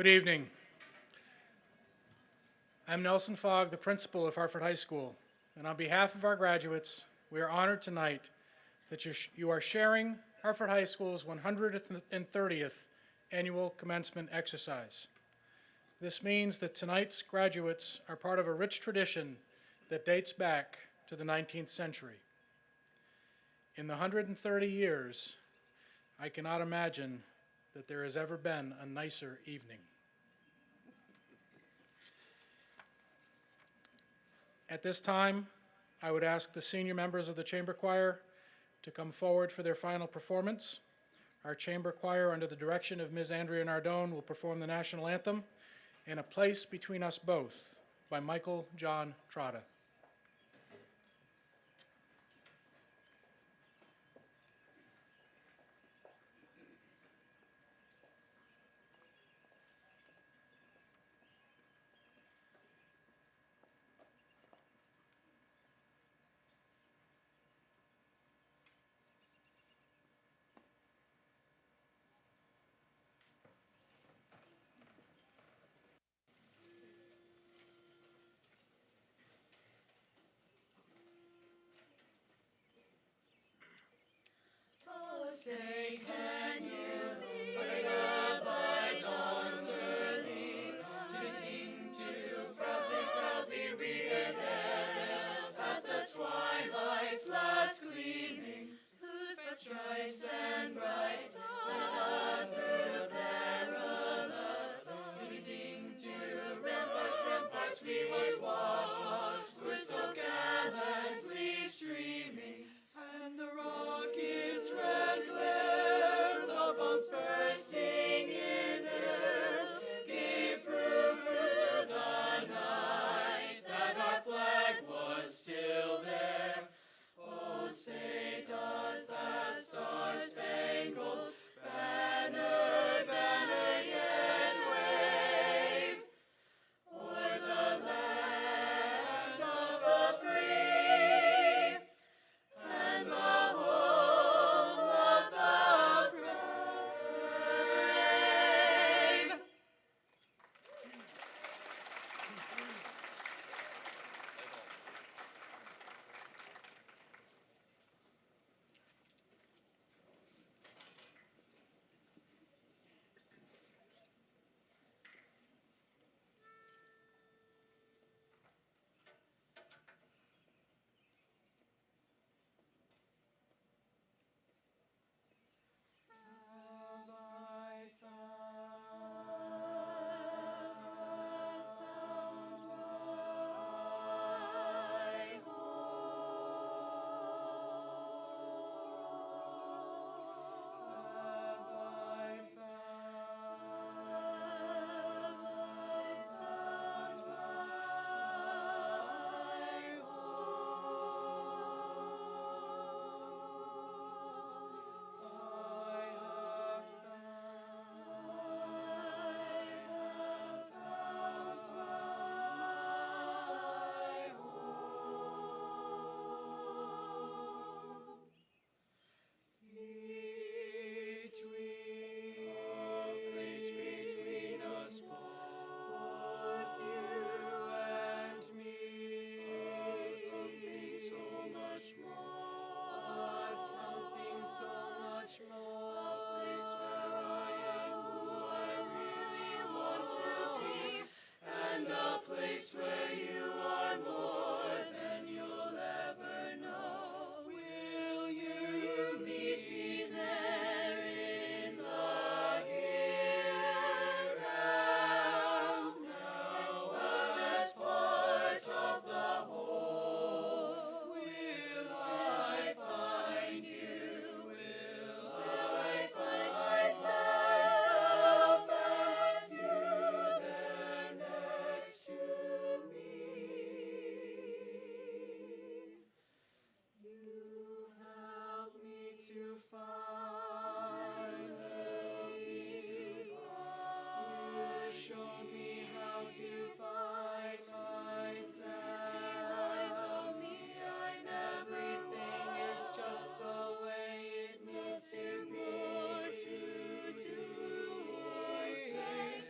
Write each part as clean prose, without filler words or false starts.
Good evening. I'm Nelson Fogg, the principal of Hartford High School, and on behalf of our graduates, we are honored tonight that you are sharing Hartford High School's 130th annual commencement exercise. This means that tonight's graduates are part of a rich tradition that dates back to the 19th century. In the 130 years, I cannot imagine that there has ever been a nicer evening. At this time, I would ask the senior members of the chamber choir to come forward for their final performance. Our chamber choir, under the direction of Ms. Andrea Nardone, will perform the national anthem, "In a Place Between Us Both" by Michael John Trotta. Oh, say can you see by dawn's early, ting to proudly ring at the twilight's last gleaming, whose stripes and bright through perilous, ting to ramparts we once watched, were so gallantly streaming, and the rocket's red glare, the bombs bursting into, gave proof through the night that our flag was still there. Oh, say does that star-spangled banner yet wave o'er the land of the free and the home of the brave? Have I found my home? Have I found my between us both, you and me, something so much more, but something so much more, a place where I am who I really want to be, and a place where you are more than you'll ever know. Will you meet me there in the here and now, as part of the whole? Will I find you? Will I find myself and you there next to me? You help me to find, you show me how to find myself. I me, I'm everything, it's just the way it needs to be, to do or say,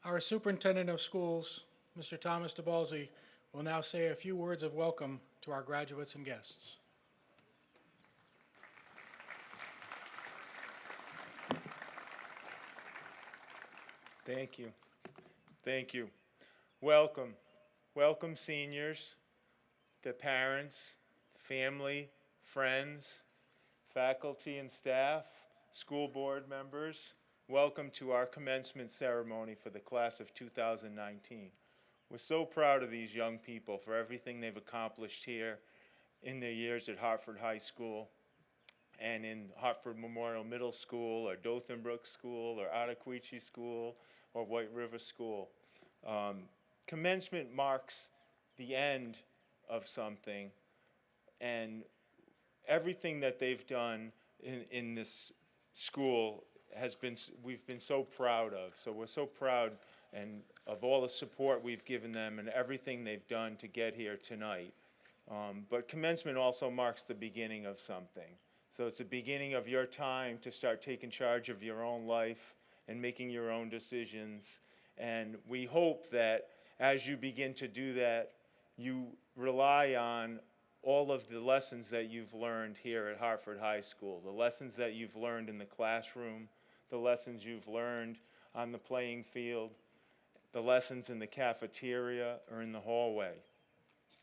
Our Superintendent of Schools, Mr. Thomas DeBalzi, will now say a few words of welcome to our graduates and guests. Thank you. Thank you. Welcome. Welcome, seniors, the parents, family, friends, faculty and staff, school board members. Welcome to our commencement ceremony for the class of 2019. We're so proud of these young people for everything they've accomplished here in their years at Hartford High School and in Hartford Memorial Middle School or Dothanbrook School or Ottaquechee School or White River School. Commencement marks the end of something, and everything that they've done in this school we've been so proud of. So we're so proud and of all the support we've given them and everything they've done to get here tonight. But commencement also marks the beginning of something. So it's the beginning of your time to start taking charge of your own life and making your own decisions. And we hope that as you begin to do that, you rely on all of the lessons that you've learned here at Hartford High School, the lessons that you've learned in the classroom, the lessons you've learned on the playing field, the lessons in the cafeteria or in the hallway.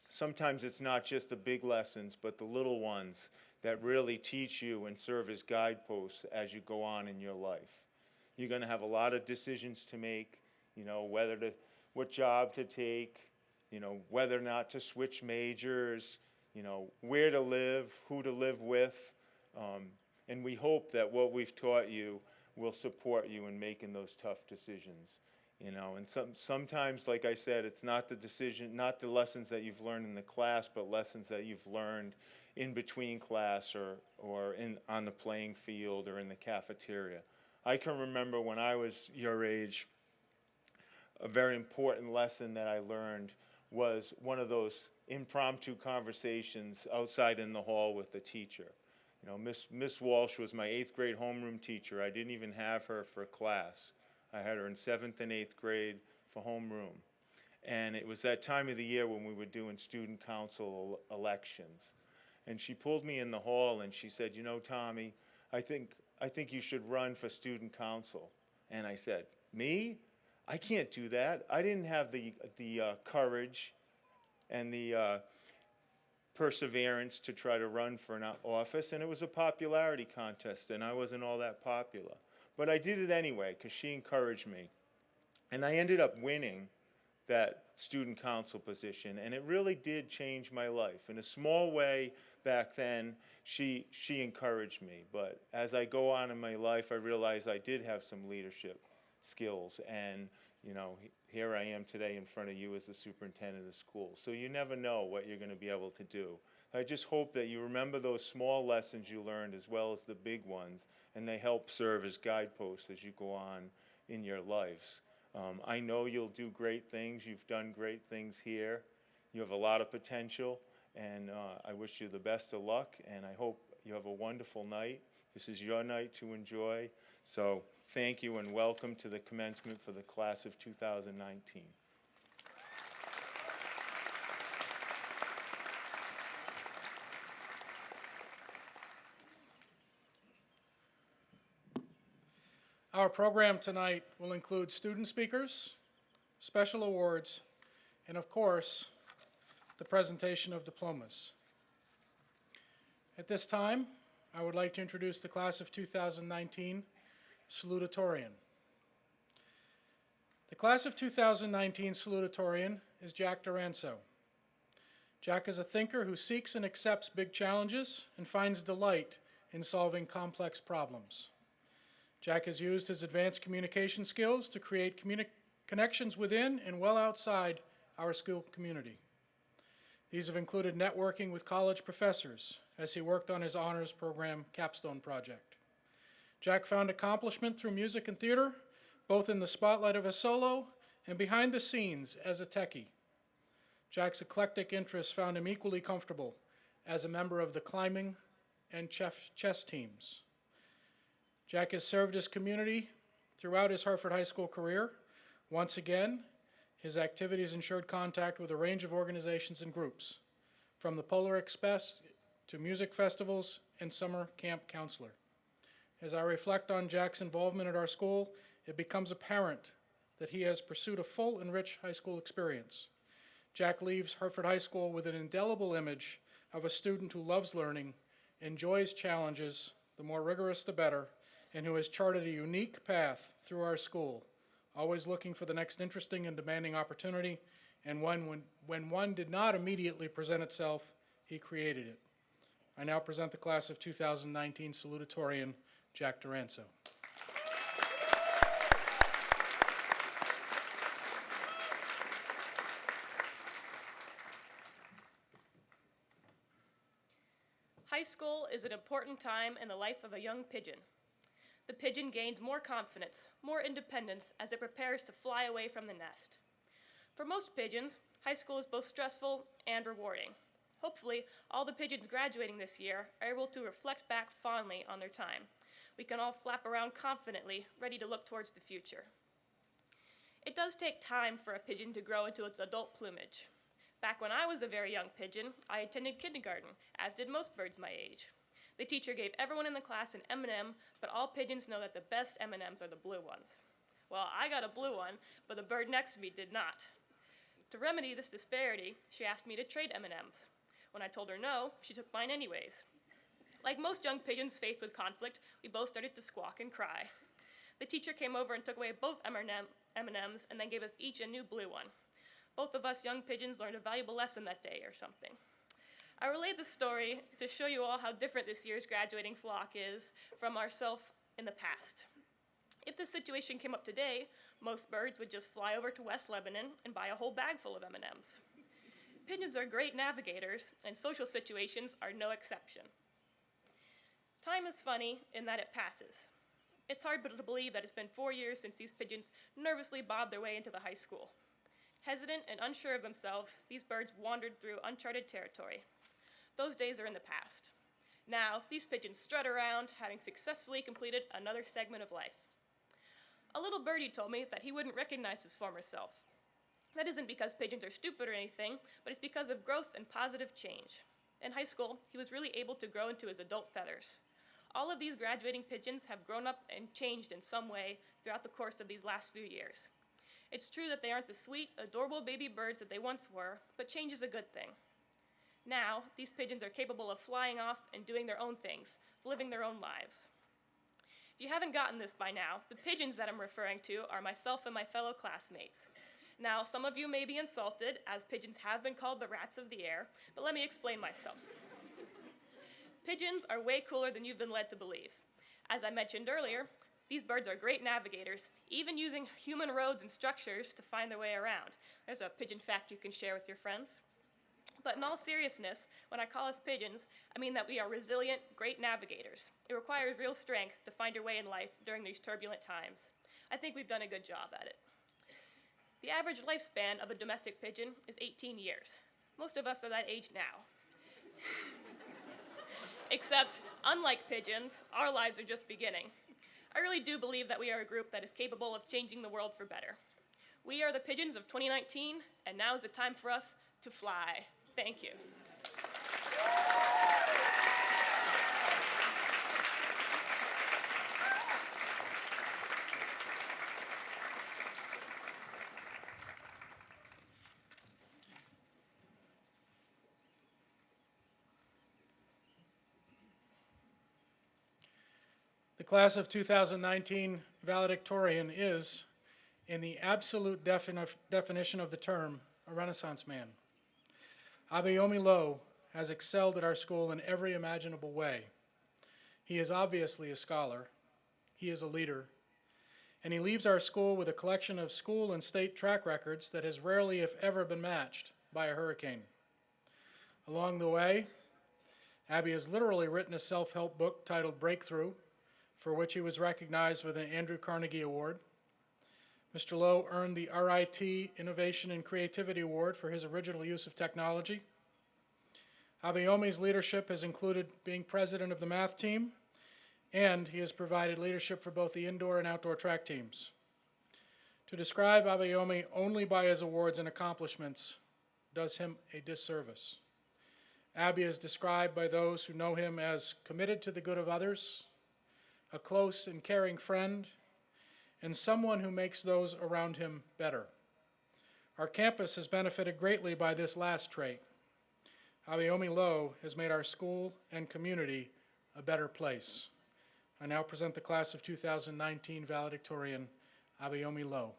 Sometimes it's not just the big lessons, but the little ones that really teach you and serve as guideposts as you go on in your life. You're going to have a lot of decisions to make, what job to take, whether or not to switch majors, where to live, who to live with. And we hope that what we've taught you will support you in making those tough decisions. And sometimes, like I said, it's not the lessons that you've learned in the class, but lessons that you've learned in between class or on the playing field or in the cafeteria. I can remember when I was your age, a very important lesson that I learned was one of those impromptu conversations outside in the hall with the teacher. Miss Walsh was my 8th grade homeroom teacher. I didn't even have her for class. I had her in 7th and 8th grade for homeroom. And it was that time of the year when we were doing student council elections. And she pulled me in the hall and she said, Tommy, I think you should run for student council. And I said, me? I can't do that. I didn't have the courage and the perseverance to try to run for an office, and it was a popularity contest, and I wasn't all that popular. But I did it anyway because she encouraged me. And I ended up winning that student council position, and it really did change my life. In a small way back then, she encouraged me. But as I go on in my life, I realized I did have some leadership skills, and here I am today in front of you as the superintendent of the school. So you never know what you're going to be able to do. I just hope that you remember those small lessons you learned as well as the big ones, and they help serve as guideposts as you go on in your lives. I know you'll do great things. You've done great things here. You have a lot of potential, and I wish you the best of luck, and I hope you have a wonderful night. This is your night to enjoy. So thank you and welcome to the commencement for the class of 2019. Our program tonight will include student speakers, special awards, and of course, the presentation of diplomas. At this time, I would like to introduce the class of 2019 salutatorian. The class of 2019 salutatorian is Jack Duranso. Jack is a thinker who seeks and accepts big challenges and finds delight in solving complex problems. Jack has used his advanced communication skills to create connections within and well outside our school community. These have included networking with college professors as he worked on his honors program capstone project. Jack found accomplishment through music and theater, both in the spotlight of a solo and behind the scenes as a techie. Jack's eclectic interests found him equally comfortable as a member of the climbing and chess teams. Jack has served his community throughout his Hartford High School career, Once again, his activities ensured contact with a range of organizations and groups, from the Polar Express to music festivals and summer camp counselor. As I reflect on Jack's involvement at our school, it becomes apparent that he has pursued a full and rich high school experience. Jack leaves Hartford High School with an indelible image of a student who loves learning, enjoys challenges, the more rigorous the better, and who has charted a unique path through our school, always looking for the next interesting and demanding opportunity, and when one did not immediately present itself, he created it. I now present the class of 2019 salutatorian, Jack Duranzo. High school is an important time in the life of a young pigeon. The pigeon gains more confidence, more independence as it prepares to fly away from the nest. For most pigeons, high school is both stressful and rewarding. Hopefully, all the pigeons graduating this year are able to reflect back fondly on their time. We can all flap around confidently, ready to look towards the future. It does take time for a pigeon to grow into its adult plumage. Back when I was a very young pigeon, I attended kindergarten, as did most birds my age. The teacher gave everyone in the class an M&M, but all pigeons know that the best M&Ms are the blue ones. Well, I got a blue one, but the bird next to me did not. To remedy this disparity, she asked me to trade M&Ms. When I told her no, she took mine anyways. Like most young pigeons faced with conflict, we both started to squawk and cry. The teacher came over and took away both M&Ms and then gave us each a new blue one. Both of us young pigeons learned a valuable lesson that day or something. I relayed this story to show you all how different this year's graduating flock is from ourselves in the past. If this situation came up today, most birds would just fly over to West Lebanon and buy a whole bag full of M&Ms. Pigeons are great navigators, and social situations are no exception. Time is funny in that it passes. It's hard to believe that it's been 4 years since these pigeons nervously bobbed their way into the high school. Hesitant and unsure of themselves, these birds wandered through uncharted territory. Those days are in the past. Now, these pigeons strut around, having successfully completed another segment of life. A little birdie told me that he wouldn't recognize his former self. That isn't because pigeons are stupid or anything, but it's because of growth and positive change. In high school, he was really able to grow into his adult feathers. All of these graduating pigeons have grown up and changed in some way throughout the course of these last few years. It's true that they aren't the sweet, adorable baby birds that they once were, but change is a good thing. Now, these pigeons are capable of flying off and doing their own things, living their own lives. If you haven't gotten this by now, the pigeons that I'm referring to are myself and my fellow classmates. Now, some of you may be insulted, as pigeons have been called the rats of the air, but let me explain myself. Pigeons are way cooler than you've been led to believe. As I mentioned earlier, these birds are great navigators, even using human roads and structures to find their way around. There's a pigeon fact you can share with your friends. But in all seriousness, when I call us pigeons, I mean that we are resilient, great navigators. It requires real strength to find your way in life during these turbulent times. I think we've done a good job at it. The average lifespan of a domestic pigeon is 18 years. Most of us are that age now. Except, unlike pigeons, our lives are just beginning. I really do believe that we are a group that is capable of changing the world for better. We are the pigeons of 2019, and now is the time for us to fly. Thank you. The class of 2019 valedictorian is, in the absolute definition of the term, a Renaissance man. Abayomi Lo has excelled at our school in every imaginable way. He is obviously a scholar, he is a leader, and he leaves our school with a collection of school and state track records that has rarely, if ever, been matched by a hurricane. Along the way, Abby has literally written a self-help book titled Breakthrough, for which he was recognized with an Andrew Carnegie Award. Mr. Lowe earned the RIT Innovation and Creativity Award for his original use of technology. Abayomi's leadership has included being president of the math team, and he has provided leadership for both the indoor and outdoor track teams. To describe Abayomi only by his awards and accomplishments does him a disservice. Abby is described by those who know him as committed to the good of others, a close and caring friend, and someone who makes those around him better. Our campus has benefited greatly by this last trait. Abayomi Lowe has made our school and community a better place. I now present the class of 2019 valedictorian, Abayomi Lowe.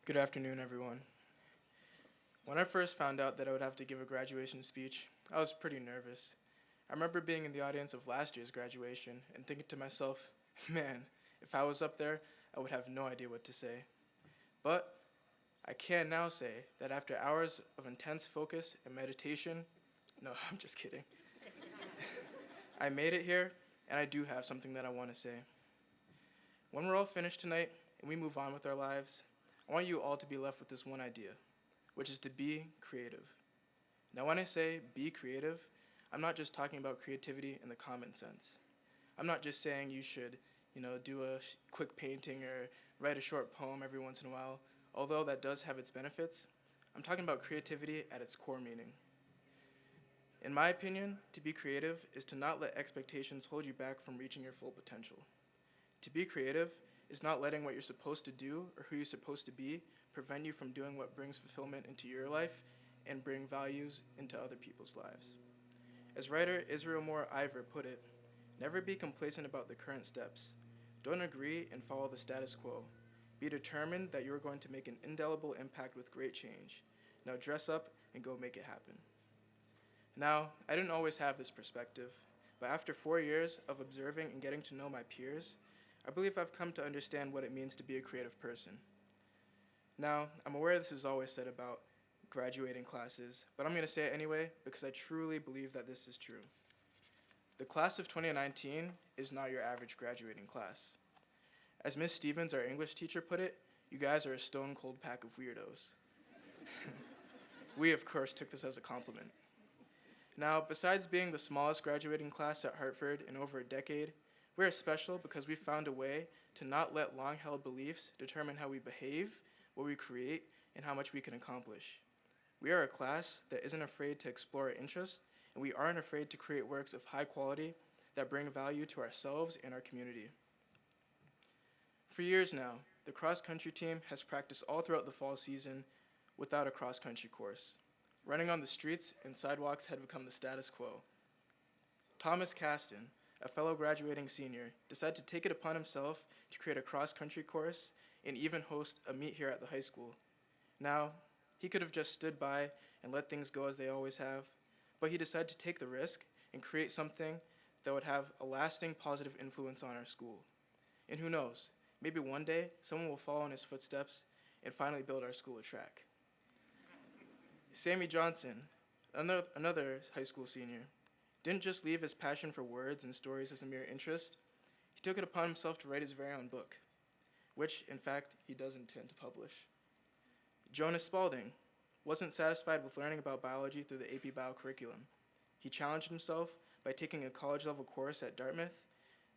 Good afternoon, everyone. When I first found out that I would have to give a graduation speech, I was pretty nervous. I remember being in the audience of last year's graduation and thinking to myself, man, if I was up there, I would have no idea what to say. But I can now say that after hours of intense focus and meditation, no, I'm just kidding. I made it here, and I do have something that I want to say. When we're all finished tonight and we move on with our lives, I want you all to be left with this one idea, which is to be creative. Now, when I say be creative, I'm not just talking about creativity in the common sense. I'm not just saying you should, do a quick painting or write a short poem every once in a while, although that does have its benefits. I'm talking about creativity at its core meaning. In my opinion, to be creative is to not let expectations hold you back from reaching your full potential. To be creative is not letting what you're supposed to do or who you're supposed to be prevent you from doing what brings fulfillment into your life and bring values into other people's lives. As writer Israel Moore Ivor put it, never be complacent about the current steps. Don't agree and follow the status quo. Be determined that you are going to make an indelible impact with great change. Now dress up and go make it happen. Now, I didn't always have this perspective, but after 4 years of observing and getting to know my peers, I believe I've come to understand what it means to be a creative person. Now, I'm aware this is always said about graduating classes, but I'm going to say it anyway because I truly believe that this is true. The class of 2019 is not your average graduating class. As Miss Stevens, our English teacher, put it, you guys are a stone-cold pack of weirdos. We, of course, took this as a compliment. Now, besides being the smallest graduating class at Hartford in over a decade, we are special because we found a way to not let long-held beliefs determine how we behave, what we create, and how much we can accomplish. We are a class that isn't afraid to explore our interests, and we aren't afraid to create works of high quality that bring value to ourselves and our community. For years now, the cross-country team has practiced all throughout the fall season without a cross-country course. Running on the streets and sidewalks had become the status quo. Thomas Caston, a fellow graduating senior, decided to take it upon himself to create a cross-country course and even host a meet here at the high school. Now, he could have just stood by and let things go as they always have, but he decided to take the risk and create something that would have a lasting positive influence on our school. And who knows, maybe one day someone will follow in his footsteps and finally build our school a track. Sammy Johnson, another high school senior, didn't just leave his passion for words and stories as a mere interest. He took it upon himself to write his very own book, which, in fact, he does intend to publish. Jonas Spalding wasn't satisfied with learning about biology through the AP Bio curriculum. He challenged himself by taking a college-level course at Dartmouth,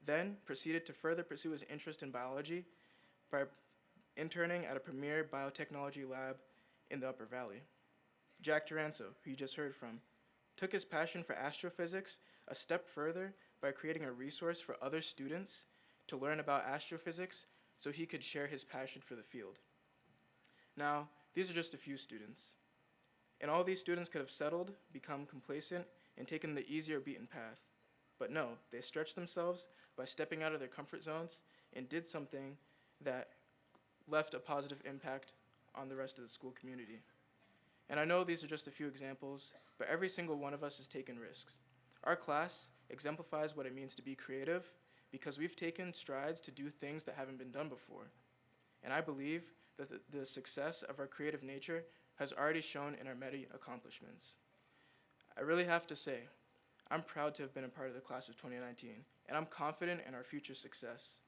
then proceeded to further pursue his interest in biology by interning at a premier biotechnology lab in the Upper Valley. Jack Duranzo, who you just heard from, took his passion for astrophysics a step further by creating a resource for other students to learn about astrophysics so he could share his passion for the field. Now, these are just a few students. And all these students could have settled, become complacent, and taken the easier beaten path. But no, they stretched themselves by stepping out of their comfort zones and did something that left a positive impact on the rest of the school community. And I know these are just a few examples, but every single one of us has taken risks. Our class exemplifies what it means to be creative because we've taken strides to do things that haven't been done before. And I believe that the success of our creative nature has already shown in our many accomplishments. I really have to say, I'm proud to have been a part of the class of 2019, and I'm confident in our future success.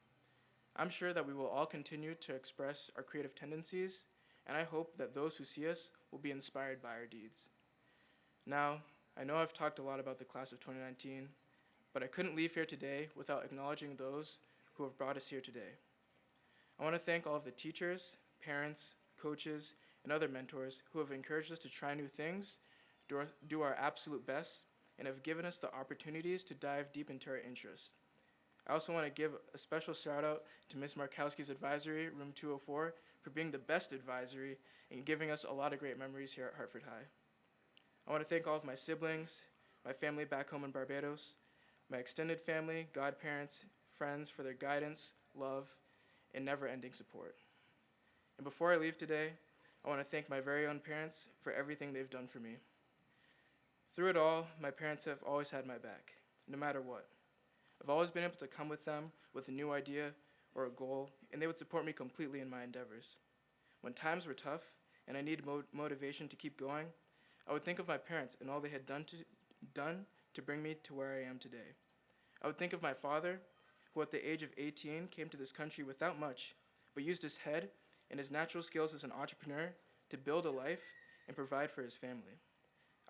I'm sure that we will all continue to express our creative tendencies, and I hope that those who see us will be inspired by our deeds. Now, I know I've talked a lot about the class of 2019, but I couldn't leave here today without acknowledging those who have brought us here today. I want to thank all of the teachers, parents, coaches, and other mentors who have encouraged us to try new things, do our absolute best, and have given us the opportunities to dive deep into our interests. I also want to give a special shout out to Ms. Markowski's advisory, room 204, for being the best advisory and giving us a lot of great memories here at Hartford High. I want to thank all of my siblings, my family back home in Barbados, my extended family, godparents, friends for their guidance, love, and never-ending support. And before I leave today, I want to thank my very own parents for everything they've done for me. Through it all, my parents have always had my back, no matter what. I've always been able to come with them with a new idea or a goal, and they would support me completely in my endeavors. When times were tough and I needed motivation to keep going, I would think of my parents and all they had done to bring me to where I am today. I would think of my father, who at the age of 18 came to this country without much, but used his head and his natural skills as an entrepreneur to build a life and provide for his family.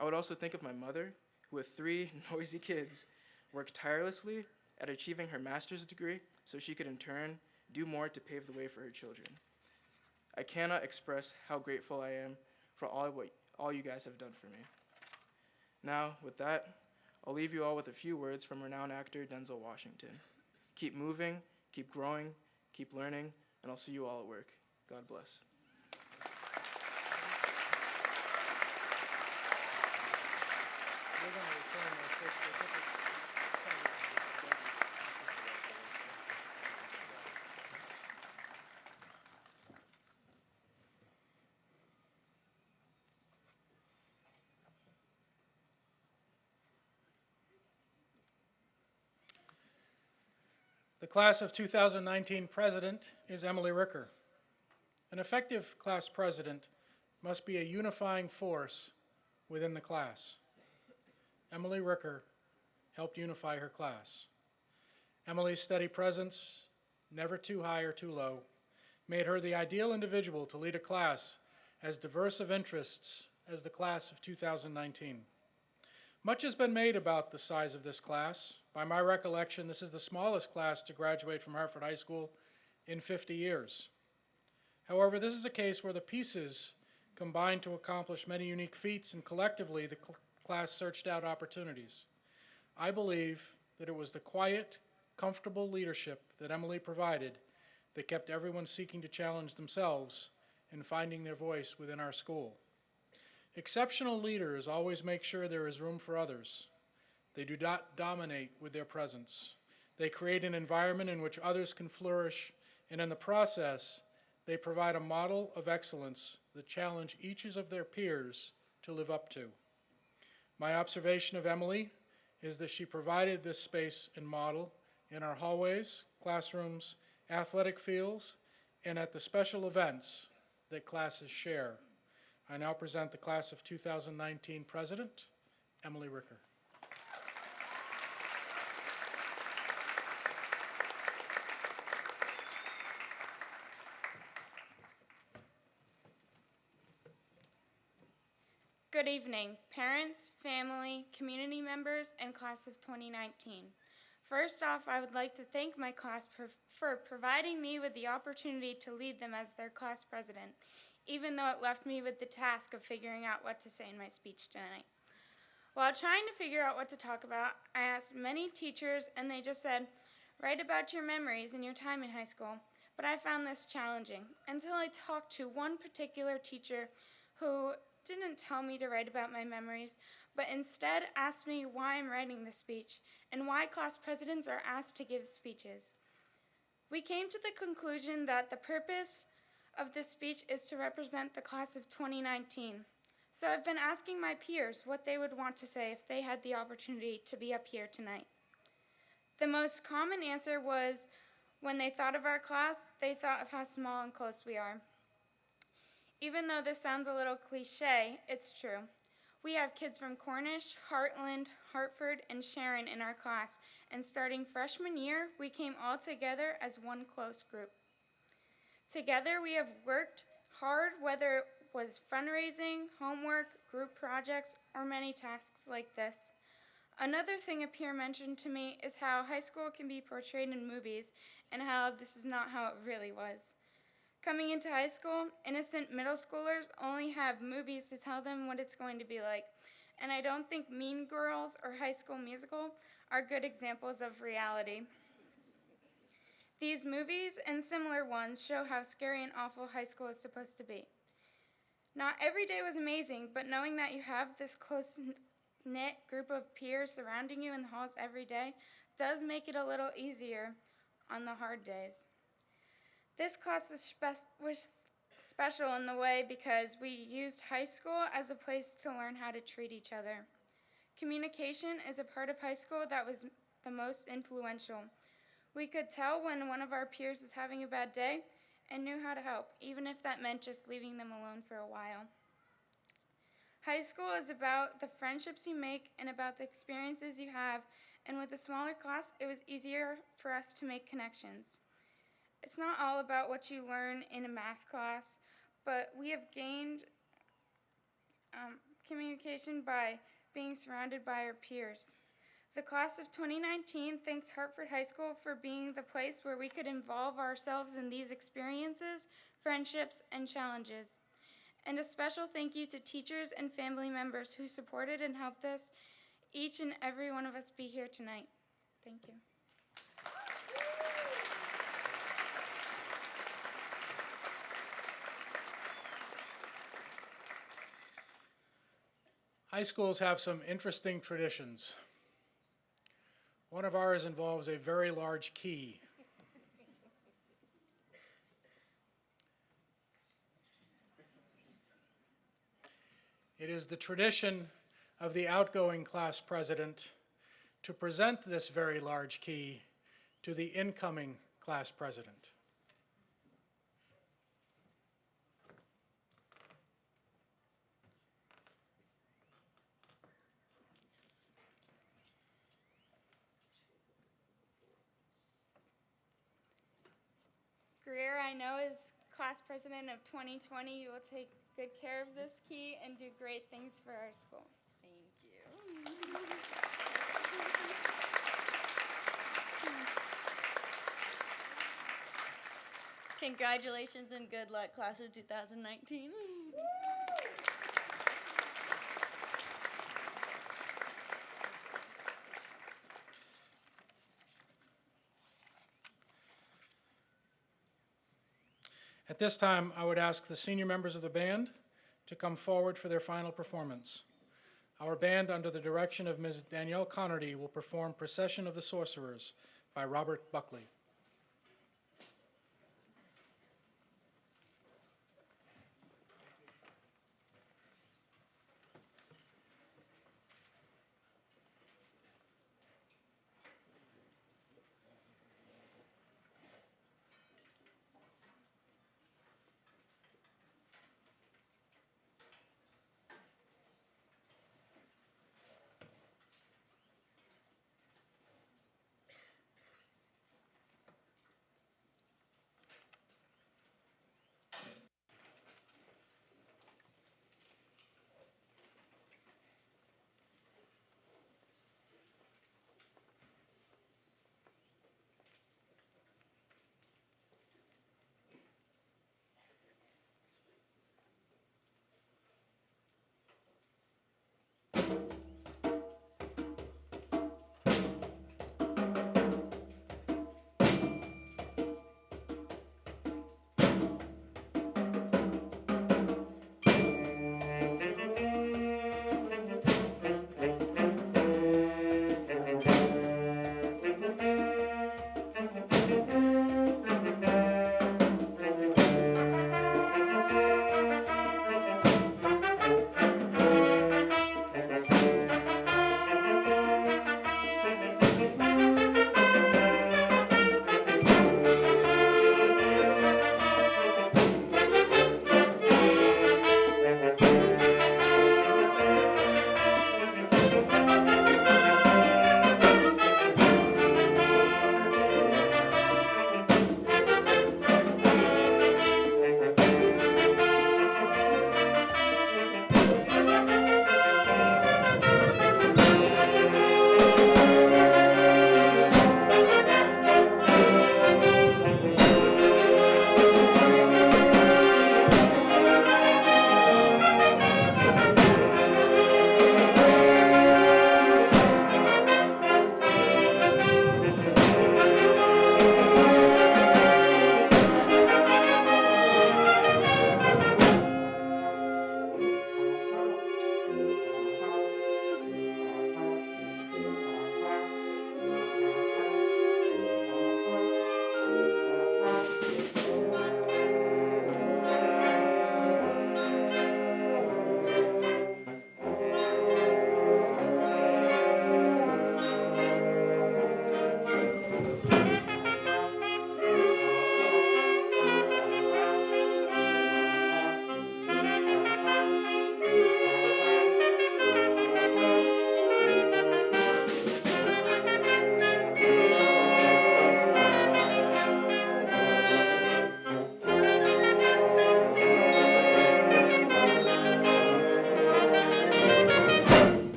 I would also think of my mother, who with 3 noisy kids, worked tirelessly at achieving her master's degree so she could in turn do more to pave the way for her children. I cannot express how grateful I am for all you guys have done for me. Now, with that, I'll leave you all with a few words from renowned actor Denzel Washington. Keep moving, keep growing, keep learning, and I'll see you all at work. God bless. We're going to return those certificates. The class of 2019 president is Emily Ricker. An effective class president must be a unifying force within the class. Emily Ricker helped unify her class. Emily's steady presence, never too high or too low, made her the ideal individual to lead a class as diverse of interests as the class of 2019. Much has been made about the size of this class. By my recollection, this is the smallest class to graduate from Hartford High School in 50 years. However, this is a case where the pieces combined to accomplish many unique feats, and collectively the class searched out opportunities. I believe that it was the quiet, comfortable leadership that Emily provided that kept everyone seeking to challenge themselves and finding their voice within our school. Exceptional leaders always make sure there is room for others. They do not dominate with their presence. They create an environment in which others can flourish, and in the process, they provide a model of excellence that challenge each of their peers to live up to. My observation of Emily is that she provided this space and model in our hallways, classrooms, athletic fields, and at the special events that classes share. I now present the class of 2019 president, Emily Ricker. Good evening, parents, family, community members, and class of 2019. First off, I would like to thank my class for providing me with the opportunity to lead them as their class president, even though it left me with the task of figuring out what to say in my speech tonight. While trying to figure out what to talk about, I asked many teachers, and they just said, write about your memories and your time in high school. But I found this challenging until I talked to one particular teacher who didn't tell me to write about my memories, but instead asked me why I'm writing this speech and why class presidents are asked to give speeches. We came to the conclusion that the purpose of this speech is to represent the class of 2019. So I've been asking my peers what they would want to say if they had the opportunity to be up here tonight. The most common answer was when they thought of our class, they thought of how small and close we are. Even though this sounds a little cliche, it's true. We have kids from Cornish, Heartland, Hartford, and Sharon in our class, and starting freshman year, we came all together as one close group. Together, we have worked hard, whether was fundraising, homework, group projects, or many tasks like this. Another thing a peer mentioned to me is how high school can be portrayed in movies and how this is not how it really was. Coming into high school, innocent middle schoolers only have movies to tell them what it's going to be like, and I don't think Mean Girls or High School Musical are good examples of reality. These movies and similar ones show how scary and awful high school is supposed to be. Not every day was amazing, but knowing that you have this close-knit group of peers surrounding you in the halls every day does make it a little easier on the hard days. This class was special in the way because we used high school as a place to learn how to treat each other. Communication is a part of high school that was the most influential. We could tell when one of our peers was having a bad day and knew how to help, even if that meant just leaving them alone for a while. High school is about the friendships you make and about the experiences you have, and with a smaller class, it was easier for us to make connections. It's not all about what you learn in a math class, but we have gained communication by being surrounded by our peers. The class of 2019 thanks Hartford High School for being the place where we could involve ourselves in these experiences, friendships, and challenges. And a special thank you to teachers and family members who supported and helped us, each and every one of us, be here tonight. Thank you. High schools have some interesting traditions. One of ours involves a very large key. It is the tradition of the outgoing class president to present this very large key to the incoming class president. Greer, I know, as class president of 2020, you will take good care of this key and do great things for our school. Thank you. Congratulations and good luck, class of 2019. At this time, I would ask the senior members of the band to come forward for their final performance. Our band, under the direction of Ms. Danielle Connerty, will perform Procession of the Sorcerers by Robert Buckley.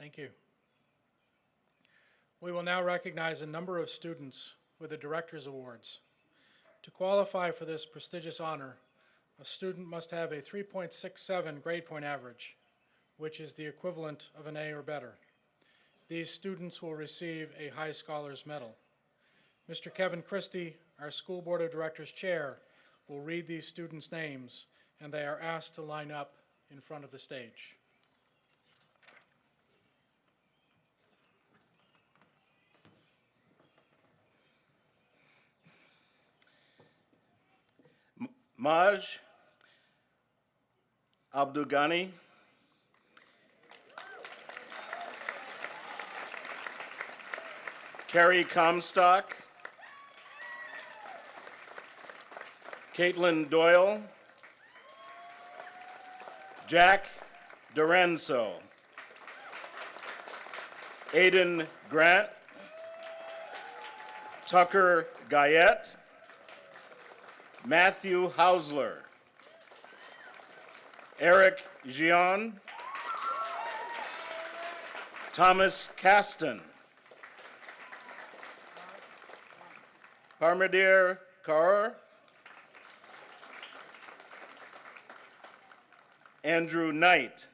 Thank you. We will now recognize a number of students with the Director's Awards. To qualify for this prestigious honor, a student must have a 3.67 grade point average, which is the equivalent of an A or better. These students will receive a High Scholars Medal. Mr. Kevin Christie, our School Board of Directors Chair, will read these students' names, and they are asked to line up in front of the stage. Maj Abdugani, Carrie Comstock, Caitlin Doyle, Jack Dorenso, Aiden Grant, Tucker Guyette, Matthew Hausler, Eric Gian, Thomas Caston, Parmidir Kaur, Andrew Knight,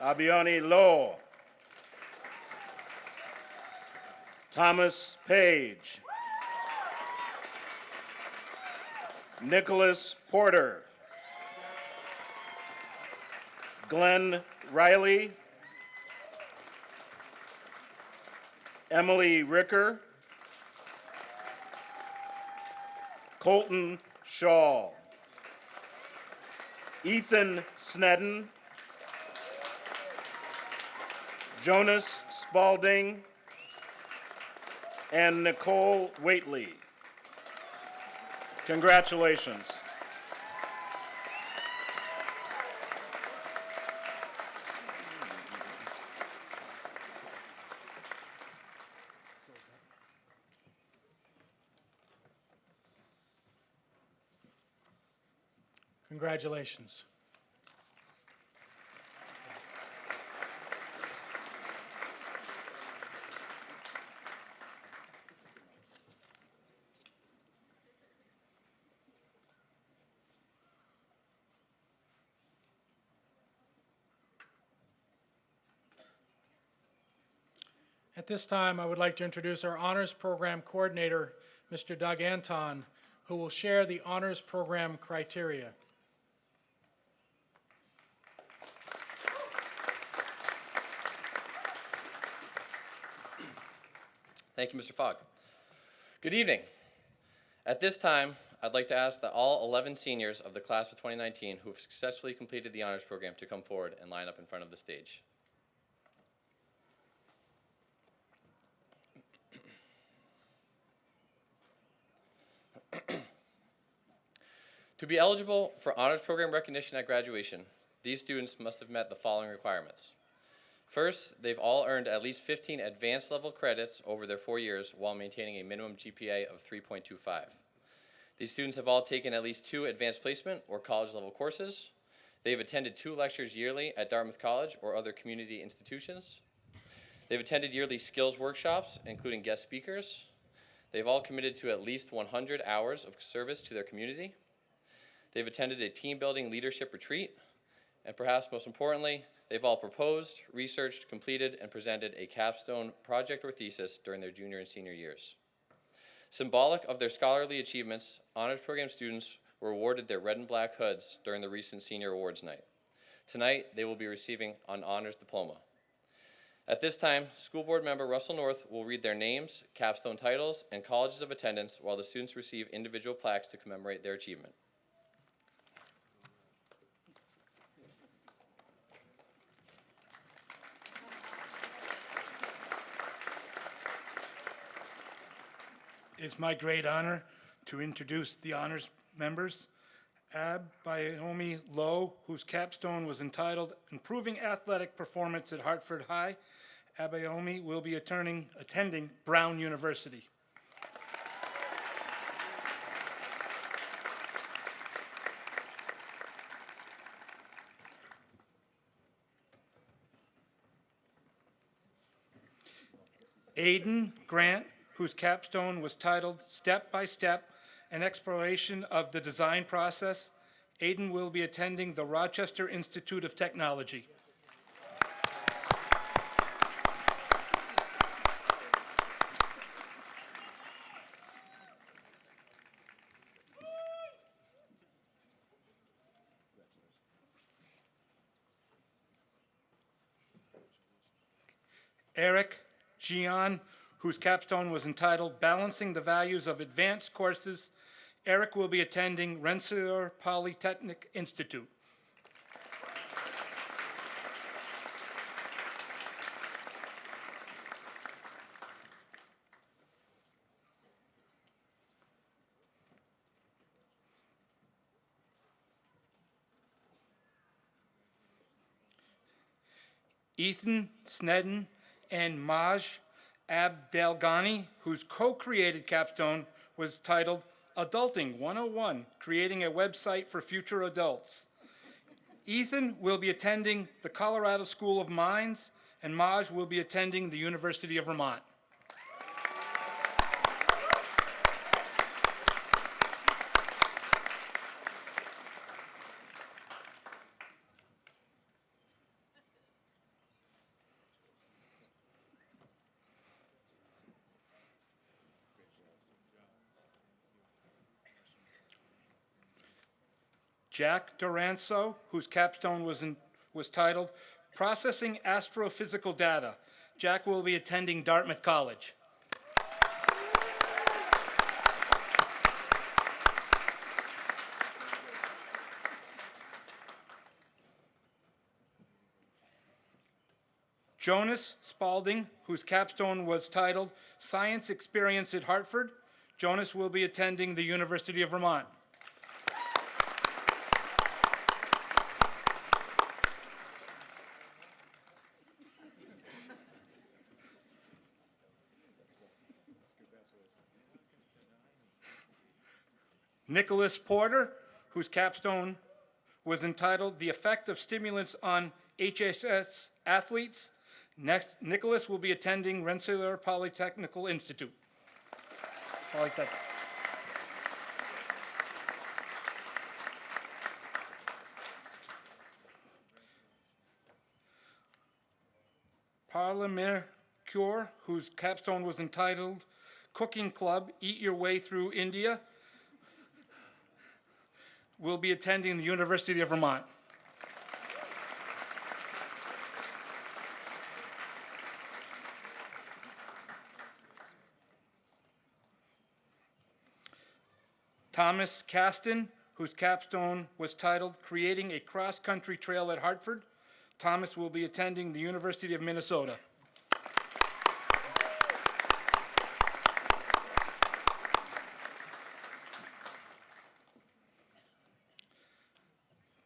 Abioni Lo, Thomas Page, Nicholas Porter, Glenn Riley, Emily Ricker, Colton Shaw, Ethan Snedden, Jonas Spalding, and Nicole Waitley. Congratulations. Congratulations. At this time, I would like to introduce our Honors Program Coordinator, Mr. Doug Anton, who will share the Honors Program criteria. Thank you, Mr. Fogg. Good evening. At this time, I'd like to ask that all 11 seniors of the class of 2019 who have successfully completed the honors program to come forward and line up in front of the stage. To be eligible for honors program recognition at graduation, these students must have met the following requirements. First, they've all earned at least 15 advanced level credits over their 4 years while maintaining a minimum GPA of 3.25. These students have all taken at least 2 advanced placement or college level courses. They've attended 2 lectures yearly at Dartmouth College or other community institutions. They've attended yearly skills workshops, including guest speakers. They've all committed to at least 100 hours of service to their community. They've attended a team building leadership retreat. And perhaps most importantly, they've all proposed, researched, completed, and presented a capstone project or thesis during their junior and senior years. Symbolic of their scholarly achievements, honors program students were awarded their red and black hoods during the recent senior awards night. Tonight, they will be receiving an honors diploma. At this time, school board member Russell North will read their names, capstone titles, and colleges of attendance while the students receive individual plaques to commemorate their achievement. It's my great honor to introduce the honors members. Abayomi Lowe, whose capstone was entitled Improving Athletic Performance at Hartford High. Abayomi will be attending Brown University. Aiden Grant, whose capstone was titled Step by Step, an exploration of the design process. Aiden will be attending the Rochester Institute of Technology. Eric Gian, whose capstone was entitled Balancing the Values of Advanced Courses. Eric will be attending Rensselaer Polytechnic Institute. Ethan Snedden and Maj Abdelghani, whose co-created capstone was titled Adulting 101, Creating a Website for Future Adults. Ethan will be attending the Colorado School of Mines, and Maj will be attending the University of Vermont. Jack Duranso, whose capstone was titled Processing Astrophysical Data. Jack will be attending Dartmouth College. Jonas Spalding, whose capstone was titled Science Experience at Hartford. Jonas will be attending the University of Vermont. Nicholas Porter, whose capstone was entitled The Effect of Stimulants on HHS Athletes. Next, Nicholas will be attending Rensselaer Polytechnical Institute. Parliament Cure, whose capstone was entitled Cooking Club, Eat Your Way Through India, will be attending the University of Vermont. Thomas Caston, whose capstone was titled Creating a Cross-Country Trail at Hartford. Thomas will be attending the University of Minnesota.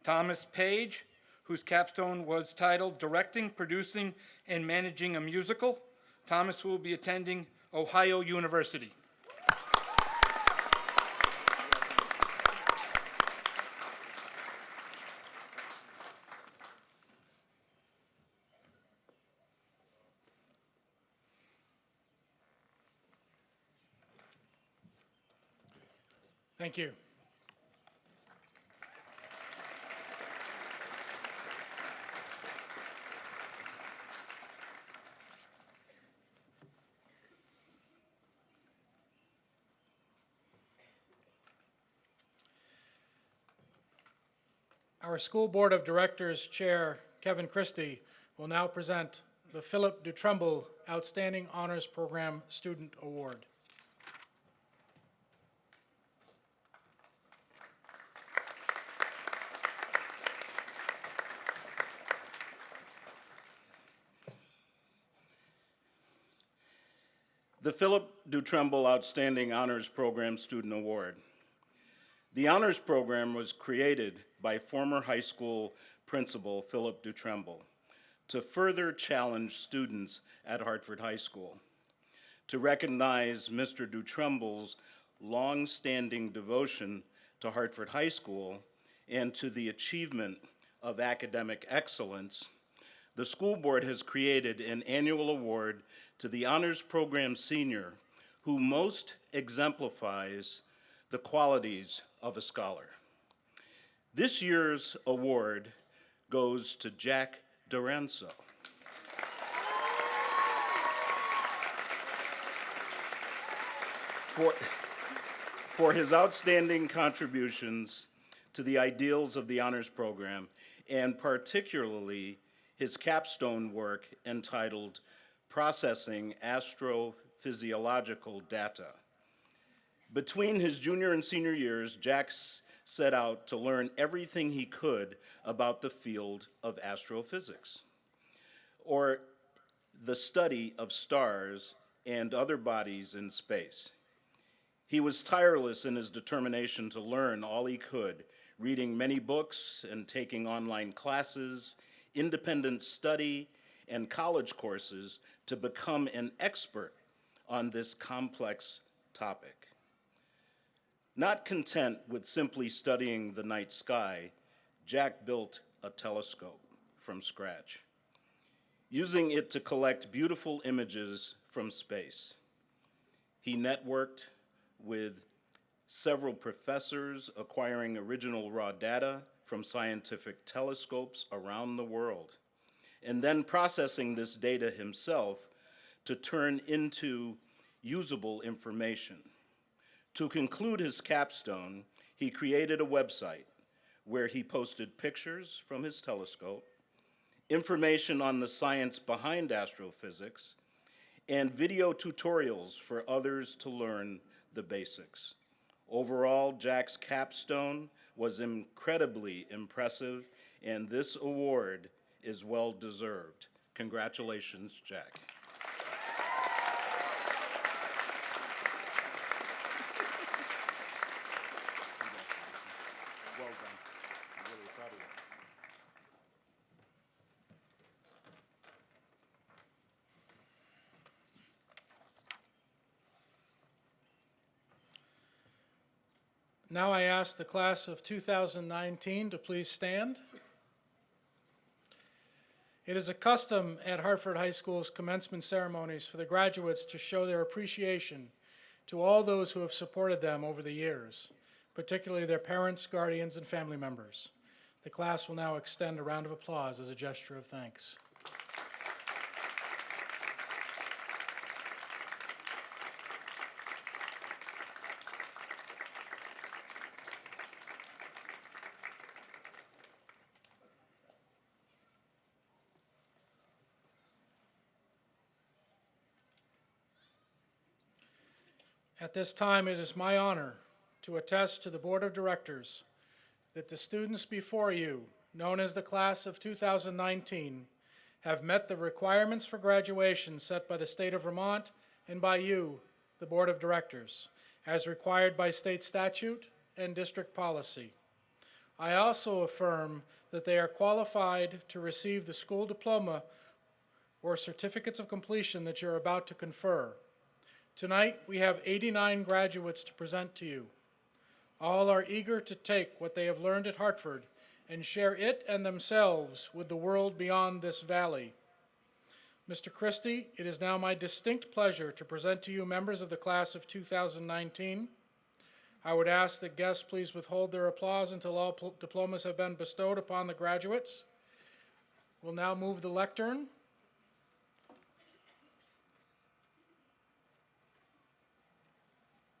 Thomas Page, whose capstone was titled Directing, Producing, and Managing a Musical. Thomas will be attending Ohio University. Thank you. Our School Board of Directors Chair, Kevin Christie, will now present the Philip Dutrumbull Outstanding Honors Program Student Award. The Philip Dutrumbull Outstanding Honors Program Student Award. The honors program was created by former high school principal Philip Dutrumbull to further challenge students at Hartford High School, to recognize Mr. Dutrumbull's long-standing devotion to Hartford High School and to the achievement of academic excellence. The school board has created an annual award to the honors program senior who most exemplifies the qualities of a scholar. This year's award goes to Jack Doranzo. For his outstanding contributions to the ideals of the honors program, and particularly his capstone work entitled Processing Astrophysiological Data. Between his junior and senior years, Jack set out to learn everything he could about the field of astrophysics, or the study of stars and other bodies in space. He was tireless in his determination to learn all he could, reading many books and taking online classes, independent study, and college courses to become an expert on this complex topic. Not content with simply studying the night sky, Jack built a telescope from scratch, using it to collect beautiful images from space. He networked with several professors, acquiring original raw data from scientific telescopes around the world, and then processing this data himself to turn into usable information. To conclude his capstone, he created a website where he posted pictures from his telescope, information on the science behind astrophysics, and video tutorials for others to learn the basics. Overall, Jack's capstone was incredibly impressive, and this award is well deserved. Congratulations, Jack. Well done. I'm really proud of you. Now I ask the class of 2019 to please stand. It is a custom at Hartford High School's commencement ceremonies for the graduates to show their appreciation to all those who have supported them over the years, particularly their parents, guardians, and family members. The class will now extend a round of applause as a gesture of thanks. At this time, it is my honor to attest to the Board of Directors that the students before you, known as the class of 2019, have met the requirements for graduation set by the state of Vermont and by you, the Board of Directors, as required by state statute and district policy. I also affirm that they are qualified to receive the school diploma or certificates of completion that you're about to confer. Tonight, we have 89 graduates to present to you. All are eager to take what they have learned at Hartford and share it and themselves with the world beyond this valley. Mr. Christie, it is now my distinct pleasure to present to you members of the class of 2019. I would ask that guests please withhold their applause until all diplomas have been bestowed upon the graduates. We'll now move the lectern.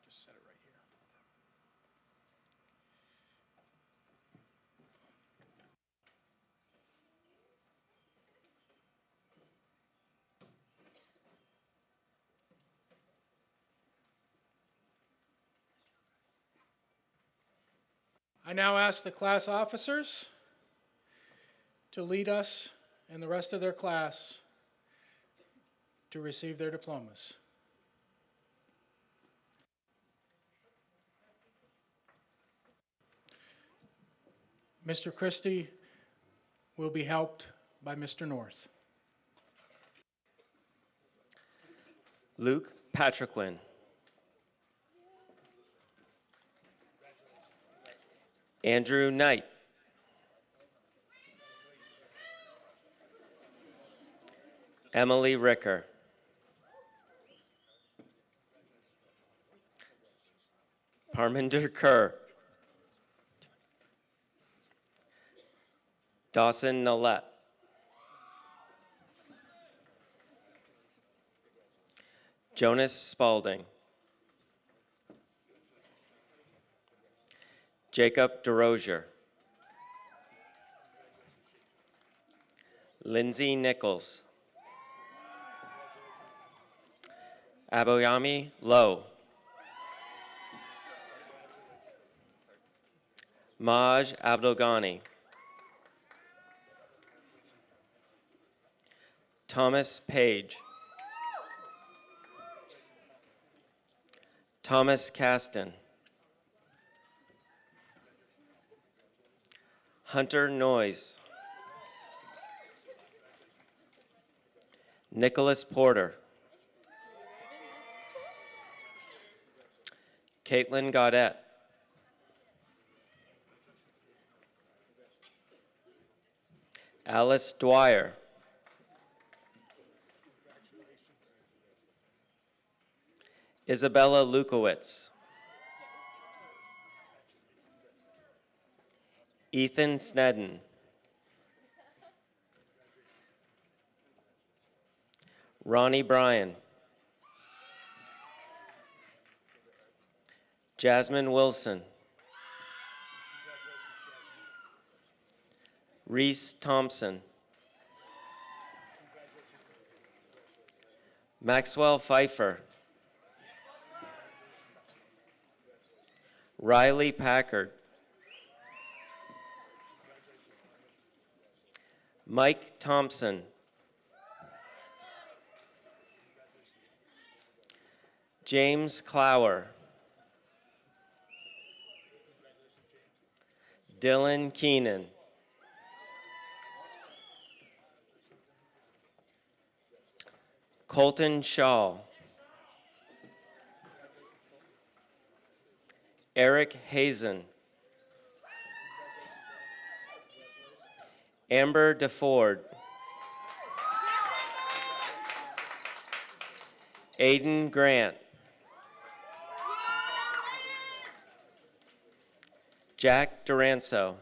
Just set it right here. I now ask the class officers to lead us and the rest of their class to receive their diplomas. Mr. Christie will be helped by Mr. North. Luke Patriquin. Andrew Knight. Emily Ricker. Parminder Kerr. Dawson Nolette. Jonas Spalding. Jacob DeRozier. Lindsay Nichols. Aboyami Lowe. Maj Abdelghani. Thomas Page. Thomas Caston. Hunter Noyes. Nicholas Porter. Caitlin Gaudette. Alice Dwyer. Isabella Lukowitz. Ethan Snedden. Ronnie Bryan. Jasmine Wilson. Reese Thompson. Maxwell Pfeiffer. Riley Packard. Mike Thompson. James Clower. Dylan Keenan. Colton Shaw. Eric Hazen. Amber DeFord. Aiden Grant. Jack Duranso.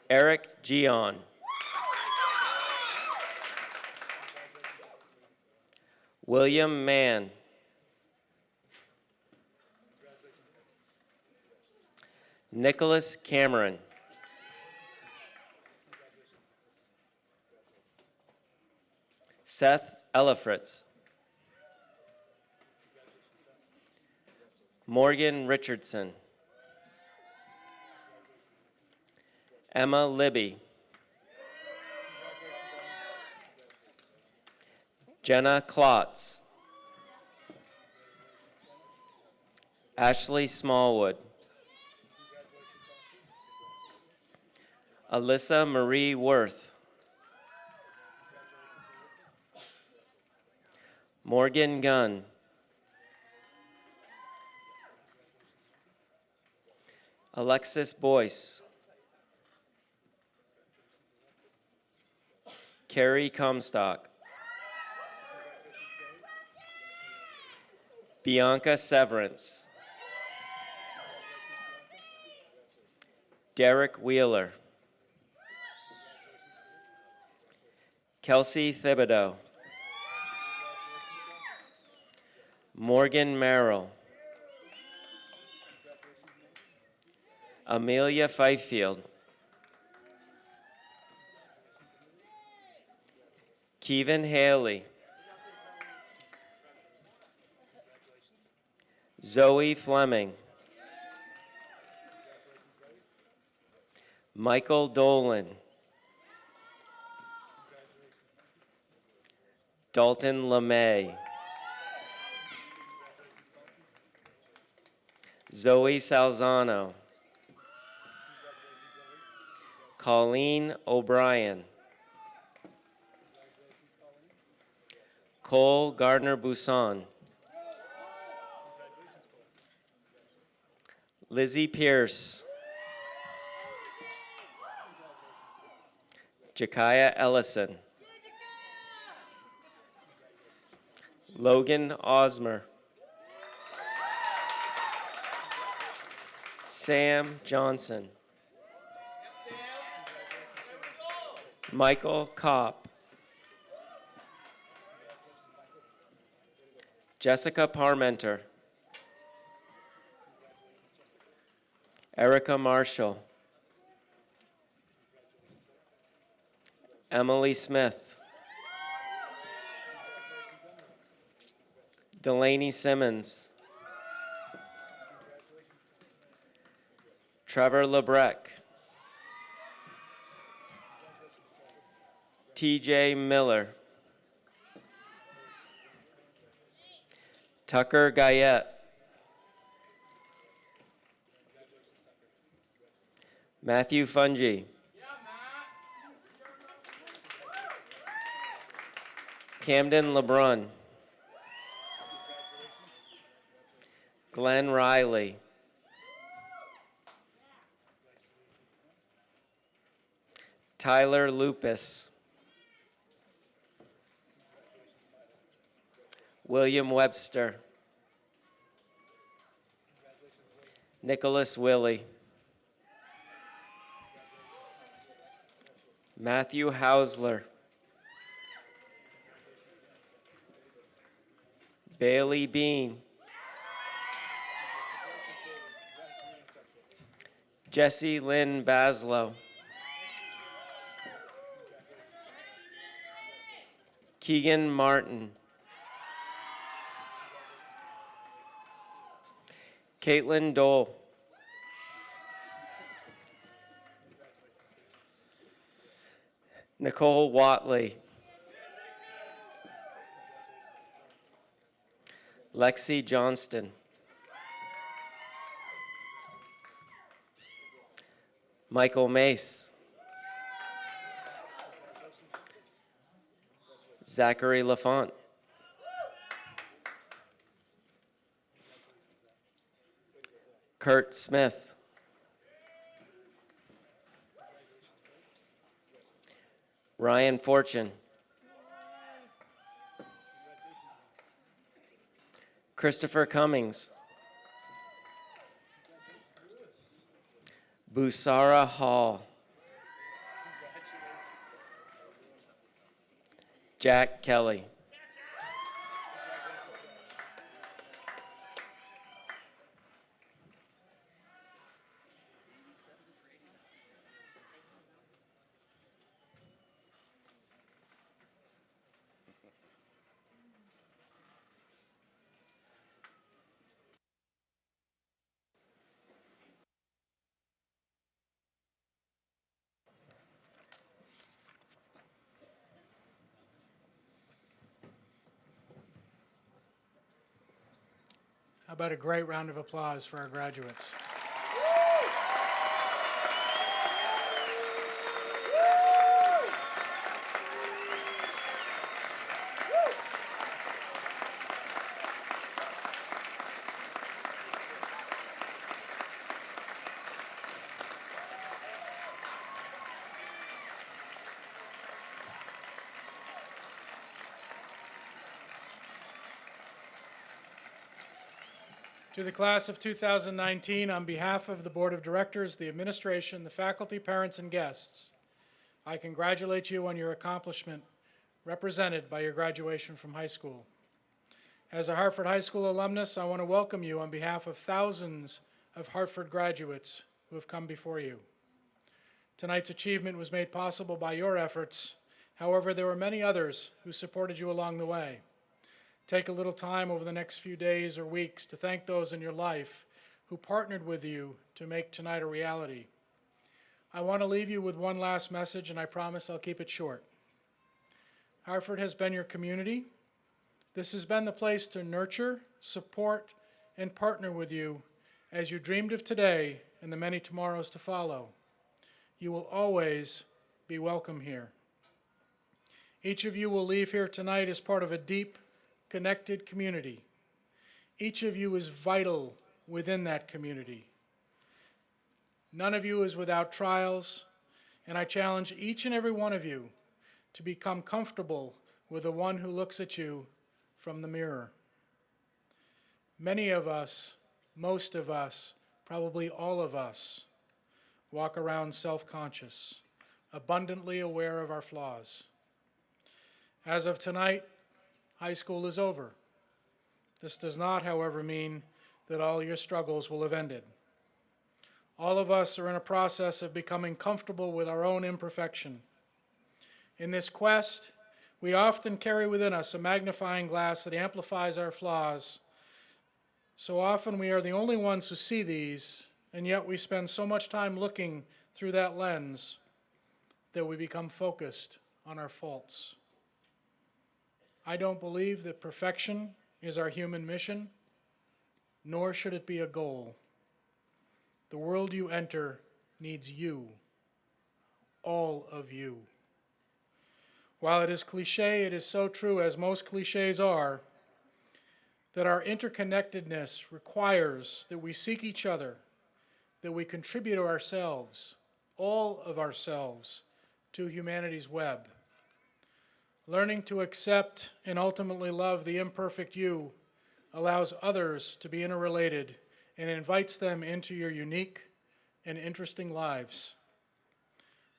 Eric Gion. William Mann. Nicholas Cameron. Seth Ellifritz. Morgan Richardson. Emma Libby. Jenna Klotz. Ashley Smallwood. Alyssa Marie Worth. Morgan Gunn. Alexis Boyce. Carrie Comstock. Bianca Severance. Derek Wheeler. Kelsey Thibodeau. Morgan Merrill. Amelia Fifield. Kevin Haley. Zoe Fleming. Michael Dolan. Dalton LeMay. Zoe Salzano. Colleen O'Brien. Cole Gardner-Buisson. Lizzie Pierce. Jakaya Ellison. Logan Osmer. Sam Johnson. Michael Kopp. Jessica Parmenter. Erica Marshall. Emily Smith. Delaney Simmons. Trevor Lebrecq. TJ Miller. Tucker Guyette. Matthew Fungi. Camden LeBrun. Glenn Riley. Tyler Lupus. William Webster. Nicholas Willie. Matthew Hausler. Bailey Bean. Jessie Lynn Baslow. Keegan Martin. Caitlin Dole. Nicole Watley. Lexi Johnston. Michael Mace. Zachary Lafont. Kurt Smith. Ryan Fortune. Christopher Cummings. Busara Hall. Jack Kelly. How about a great round of applause for our graduates? To the class of 2019, on behalf of the Board of Directors, the administration, the faculty, parents, and guests, I congratulate you on your accomplishment represented by your graduation from high school. As a Hartford High School alumnus, I want to welcome you on behalf of thousands of Hartford graduates who have come before you. Tonight's achievement was made possible by your efforts. However, there were many others who supported you along the way. Take a little time over the next few days or weeks to thank those in your life who partnered with you to make tonight a reality. I want to leave you with one last message, and I promise I'll keep it short. Hartford has been your community. This has been the place to nurture, support, and partner with you as you dreamed of today and the many tomorrows to follow. You will always be welcome here. Each of you will leave here tonight as part of a deep, connected community. Each of you is vital within that community. None of you is without trials, and I challenge each and every one of you to become comfortable with the one who looks at you from the mirror. Many of us, most of us, probably all of us, walk around self-conscious, abundantly aware of our flaws. As of tonight, high school is over. This does not, however, mean that all your struggles will have ended. All of us are in a process of becoming comfortable with our own imperfection. In this quest, we often carry within us a magnifying glass that amplifies our flaws. So often we are the only ones who see these, and yet we spend so much time looking through that lens that we become focused on our faults. I don't believe that perfection is our human mission, nor should it be a goal. The world you enter needs you, all of you. While it is cliche, it is so true, as most cliches are, that our interconnectedness requires that we seek each other, that we contribute ourselves, all of ourselves, to humanity's web. Learning to accept and ultimately love the imperfect you allows others to be interrelated and invites them into your unique and interesting lives.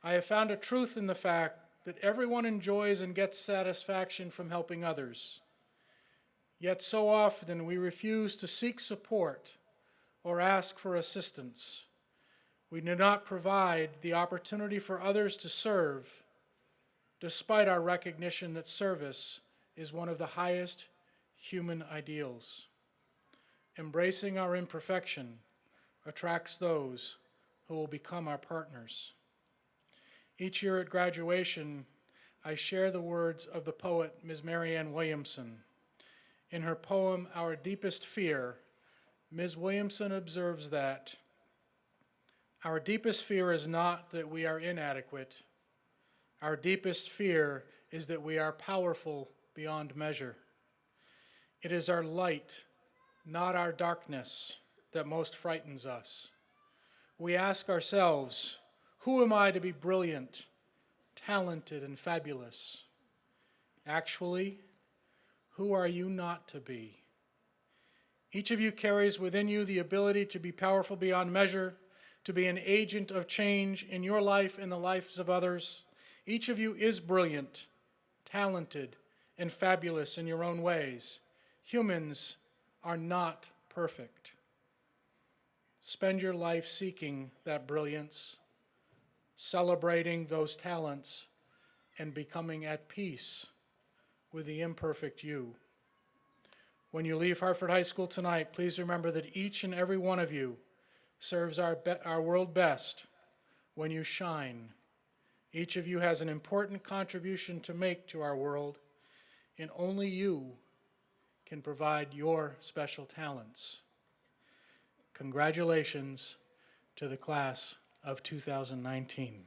I have found a truth in the fact that everyone enjoys and gets satisfaction from helping others. Yet so often we refuse to seek support or ask for assistance. We do not provide the opportunity for others to serve, despite our recognition that service is one of the highest human ideals. Embracing our imperfection attracts those who will become our partners. Each year at graduation, I share the words of the poet Ms. Marianne Williamson. In her poem, Our Deepest Fear, Ms. Williamson observes that our deepest fear is not that we are inadequate. Our deepest fear is that we are powerful beyond measure. It is our light, not our darkness, that most frightens us. We ask ourselves, who am I to be brilliant, talented, and fabulous? Actually, who are you not to be? Each of you carries within you the ability to be powerful beyond measure, to be an agent of change in your life and the lives of others. Each of you is brilliant, talented, and fabulous in your own ways. Humans are not perfect. Spend your life seeking that brilliance, celebrating those talents, and becoming at peace with the imperfect you. When you leave Hartford High School tonight, please remember that each and every one of you serves our world best when you shine. Each of you has an important contribution to make to our world, and only you can provide your special talents. Congratulations to the class of 2019.